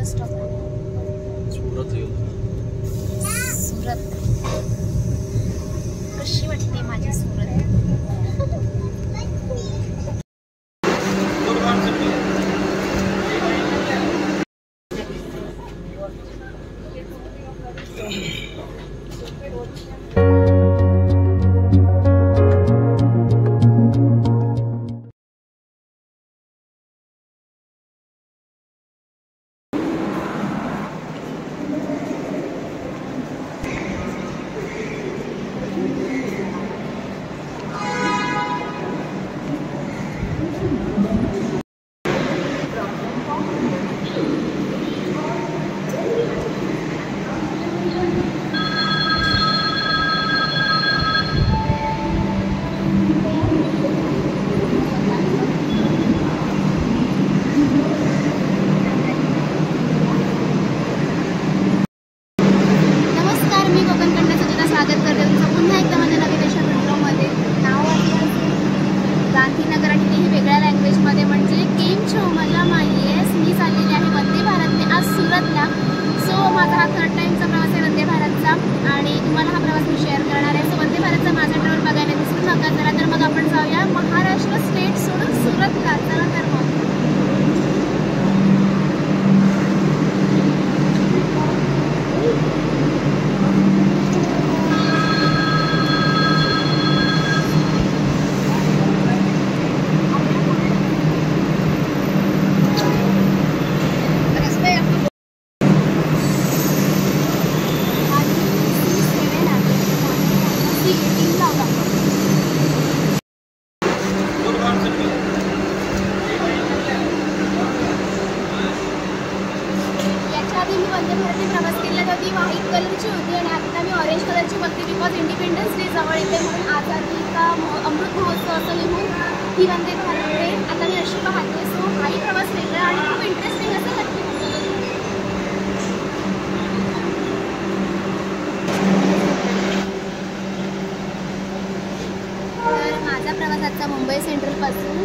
Stop Surat. कशी वाटते माझी सुरत? गांधीनगर आणि तेही वेगळ्या लँग्वेजमध्ये म्हणजे केम छो मजा माही आहेस. मी चाललेली आहे वंदे भारतने आज सुरतला. सो माझा हा 3rd टाईमचा प्रवास आहे वंदे भारतचा आणि तुम्हाला हा प्रवास मी शेअर करणार आहे. सो वंदे भारतचा माझा ट्रॅव्हल बघायला दिसून नका. चला तर मग आपण जाऊया महाराष्ट्र स्टेट सोडून सुरतला. चला तर मग प्रवास केला तर ती व्हाईट कलरची होती आणि आता मी ऑरेंज कलरची बघते बिकॉज इंडिपेंडन्स डे जवळ येते म्हणून आझादी का अमृत महोत्सव असं लिहून ही वंदे भारत ट्रेन आता मी अशी पाहते. सो हाही प्रवास वेगळा आणि खूप इंटरेस्टिंग असं नक्की. तर माझा प्रवास आजचा मुंबई सेंट्रलपासून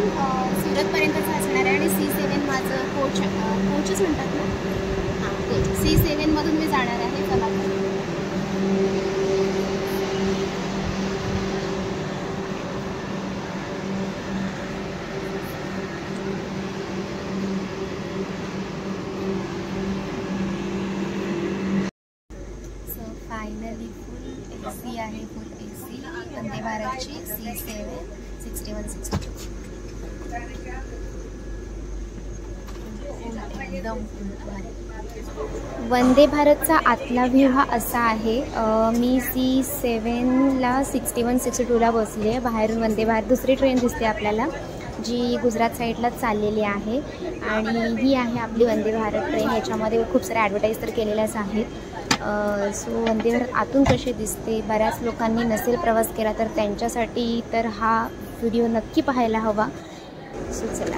सुरतपर्यंतचा असणार आहे आणि C7 माझं कोचच म्हणतात ना. C7 मधून मी जाणार आहे. चला सो फायनली फुल AC आहे. फुल AC वंदे भारतची C7 6162 एकदम वंदे भारतचा आतला व्ह्यू हा असा आहे. मी C7ला 6162ला बसली आहे. बाहेरून वंदे भारत दुसरी ट्रेन दिसते आपल्याला जी गुजरात साईडला चाललेली आहे आणि ही आहे आपली वंदे भारत ट्रेन. ह्याच्यामध्ये खूप साऱ्या ॲडव्हर्टाईज तर केलेल्याच आहेत. सो वंदे भारत आतून कसे दिसते बऱ्याच लोकांनी नसेल प्रवास केला तर त्यांच्यासाठी तर हा व्हिडिओ नक्की पाहायला हवा. सो चला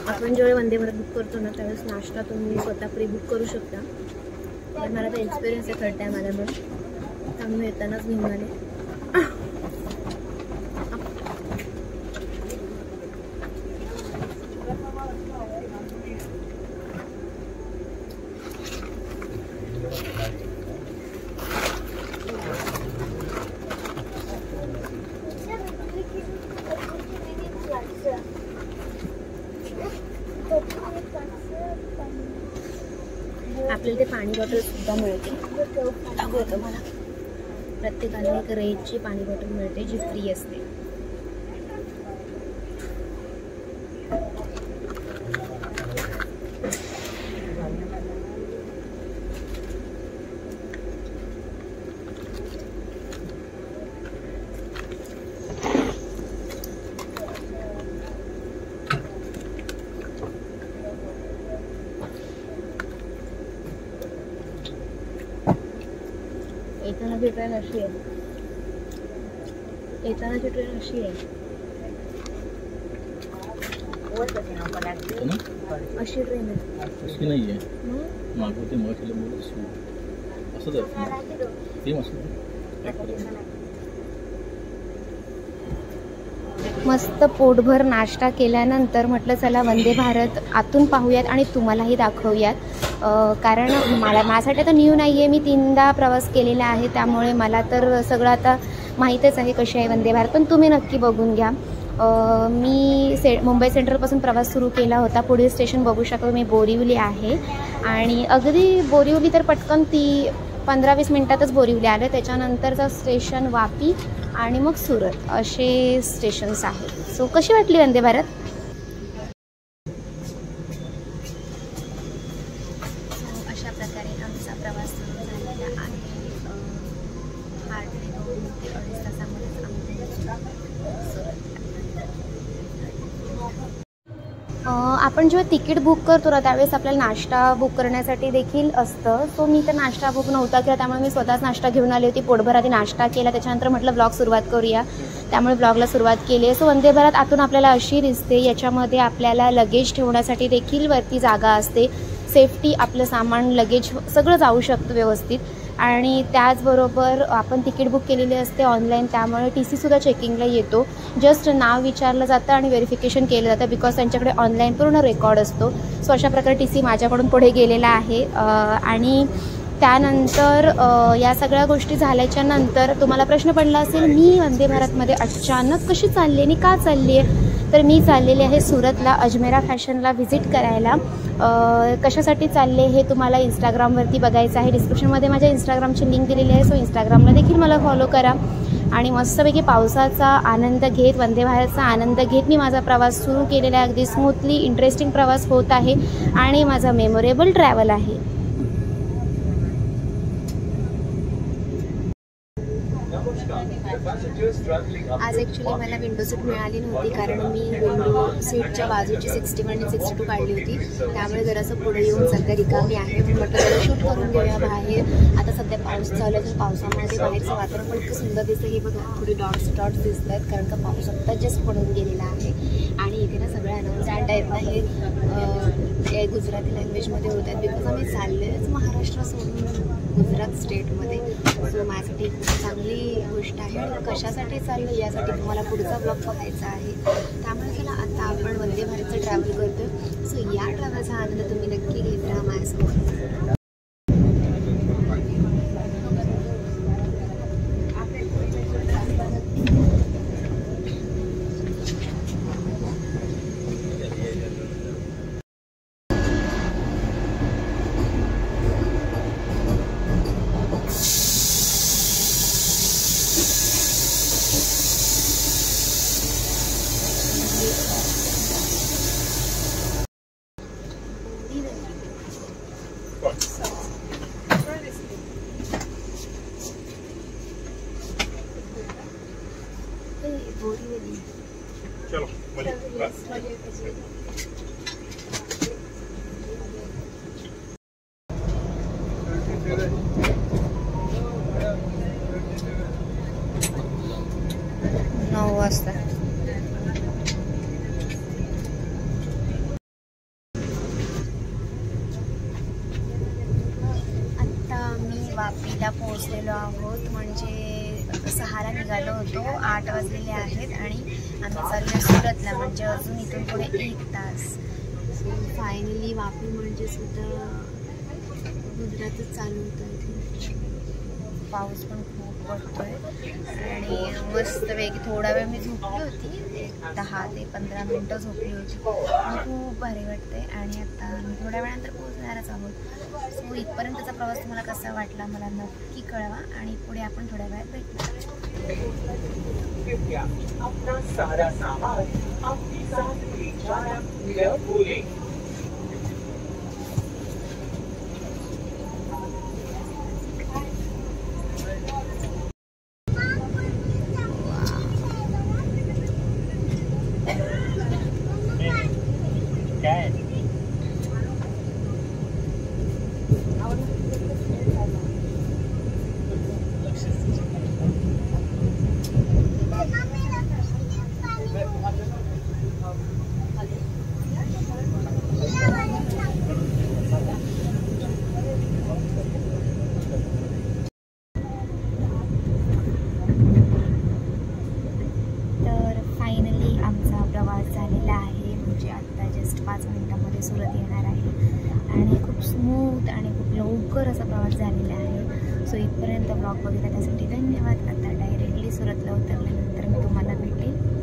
आपण जेव्हा वंदे भारत बुक करतो ना त्यावेळेस नाश्ता तुम्ही स्वतः प्री बुक करू शकता. तर मला तर एक्सपिरियन्स आहे 3rd टाईम आल्यामुळे. त्यामुळे येतानाच घेऊन आले. आपल्याला ते पाणी बॉटल सुद्धा मिळते. दाखवतो मला. प्रत्येकाला एक रेडची पाणी बॉटल मिळते जी फ्री असते. येतानाची ट्रेन अशी आहे, येतानाची ट्रेन अशी आहे, अशी ट्रेन आहे. अशी नाही आहे, मागवते मग असंच आहे सेम असं. मस्त पोटभर नाश्ता केल्यानंतर म्हटलं चला वंदे भारत आतून पाहूयात आणि तुम्हालाही दाखवूयात. कारण माझ्यासाठी तर न्यू नाही आहे, मी 3दा प्रवास केलेला आहे, त्यामुळे मला तर सगळं आता माहीतच आहे कशी आहे वंदे भारत. पण तुम्ही नक्की बघून घ्या. मी मुंबई सेंट्रलपासून प्रवास सुरू केला होता. पुढील स्टेशन बघू शकतो मी बोरिवली आहे आणि अगदी बोरिवली तर पटकन 15-20 मिनटातच बोरिवली आलं. त्याच्यानंतरचं स्टेशन वापी आणि मग सुरत असे स्टेशन्स आहेत. सो कशी वाटली वंदे भारत? अशा प्रकारे आमचा प्रवास सुरू झालेला आहे. हार्डली 2 ते 2.5 तासामध्येच आम्ही सुरत. आपण जेव्हा तिकीट बुक करतो ना त्यावेळेस आपल्याला नाश्ता बुक करण्यासाठी देखील असतं. सो मी तर नाश्ता बुक नव्हता केला, त्यामुळे मी स्वतःच नाश्ता घेऊन आली होती. पोटभर आधी नाश्ता केला, त्याच्यानंतर म्हटलं ब्लॉग सुरुवात करूया, त्यामुळे ब्लॉगला सुरुवात केली आहे. सो वंदे भारत आतून आपल्याला अशी दिसते. याच्यामध्ये आपल्याला लगेज ठेवण्यासाठी देखील वरती जागा असते. सेफ्टी आपलं सामान लगेज सगळं जाऊ शकतं व्यवस्थित. आणि त्याचबरोबर आपण तिकीट बुक केलेली असते ऑनलाईन, त्यामुळे TC सुद्धा चेकिंगला येतो. जस्ट नाव विचारलं जातं आणि व्हेरिफिकेशन केलं जातं, बिकॉज त्यांच्याकडे ऑनलाईन पूर्ण रेकॉर्ड असतो. सो अशा प्रकारे TC माझ्याकडून पुढे गेलेला आहे. आणि त्यानंतर या सगळ्या गोष्टी झाल्याच्या नंतर तुम्हाला प्रश्न पडला असेल मी वंदे भारतमध्ये अचानक कशी चालली आणि का चालली आहे, तर मी चाललेली आहे सुरतला अजमेरा फॅशनला व्हिजिट करायला. कशासाठी चालले हे तुम्हाला इंस्टाग्रामवरती बघायचं आहे. डिस्क्रिप्शनमध्ये माझ्या इंस्टाग्रामची लिंक दिलेली आहे. सो इंस्टाग्रामला देखील मला फॉलो करा आणि मस्तपैकी पावसाचा आनंद घेत, वंदे भारतचा आनंद घेत मी माझा प्रवास सुरू केलेला आहे. अगदी स्मूथली इंटरेस्टिंग प्रवास होत आहे आणि माझा मेमोरेबल ट्रॅव्हल आहे. आज ॲक्च्युली मला विंडो सीट मिळाली नव्हती, कारण मी विंडो सीटच्या बाजूची 61 आणि 62 काढली होती. त्यामुळे जरासं पुढे येऊन सध्या रिकामी आहे. म्हटलं जरा शूट करून घेऊया बाहेर. आता सध्या पाऊस चालू आहे, तर पावसामध्ये बाहेरचं वातावरण पण इतकं सुंदर दिसतं. हे बघा थोडी डॉट्स दिसत आहेत, कारण का पाऊस आत्ता जस्ट पडून गेलेला आहे. आणि इथे ना सगळ्या अनाउन्समेंट आहेत ना हे गुजराती लँग्वेजमध्ये होत आहेत, बिकॉज आम्ही चाललेच महाराष्ट्र सोडून गुजरात स्टेटमध्ये. सो माझ्यासाठी खूप चांगली गोष्ट आहे. आणि कशासाठी चाललो यासाठी तुम्हाला पुढचा ब्लॉग बघायचा आहे. त्यामुळे चला आता आपण वंदे भारतचं ट्रॅव्हल करतो. सो या ट्रॅव्हलचा आनंद तुम्ही नक्की घेत राहा माझ्यासोबत. चलो वाजता आत्ता आम्ही वापीला पोहोचलेलो आहोत. म्हणजे 6ला निघालो होतो, 8 वाजलेले आहेत आणि आम्ही चाललो सुरतला. म्हणजे अजून इथून पुढे 1 तास. सो फायनली वापी म्हणजे सुद्धा गुजरातच चालू होतं. इथे पाऊस पण खूप पडतोय आणि मस्तपैकी थोडा वेळ मी झोपली होती, 10 ते 15 मिनटं झोपली होती. खूप भारी वाटते. आणि आता आम्ही थोड्या वेळानंतर पोहोचणारच आहोत. सो इथपर्यंतचा प्रवास तुम्हाला कसा वाटला मला नक्की कळवा आणि पुढे आपण थोड्या वेळात भेटणार. स्मूथ आणि खूप लवकर असा प्रवास झालेला आहे. सो इथपर्यंत ब्लॉग बघितला त्यासाठी धन्यवाद. आता डायरेक्टली सुरतला उतरल्यानंतर मी तुम्हाला भेटेल.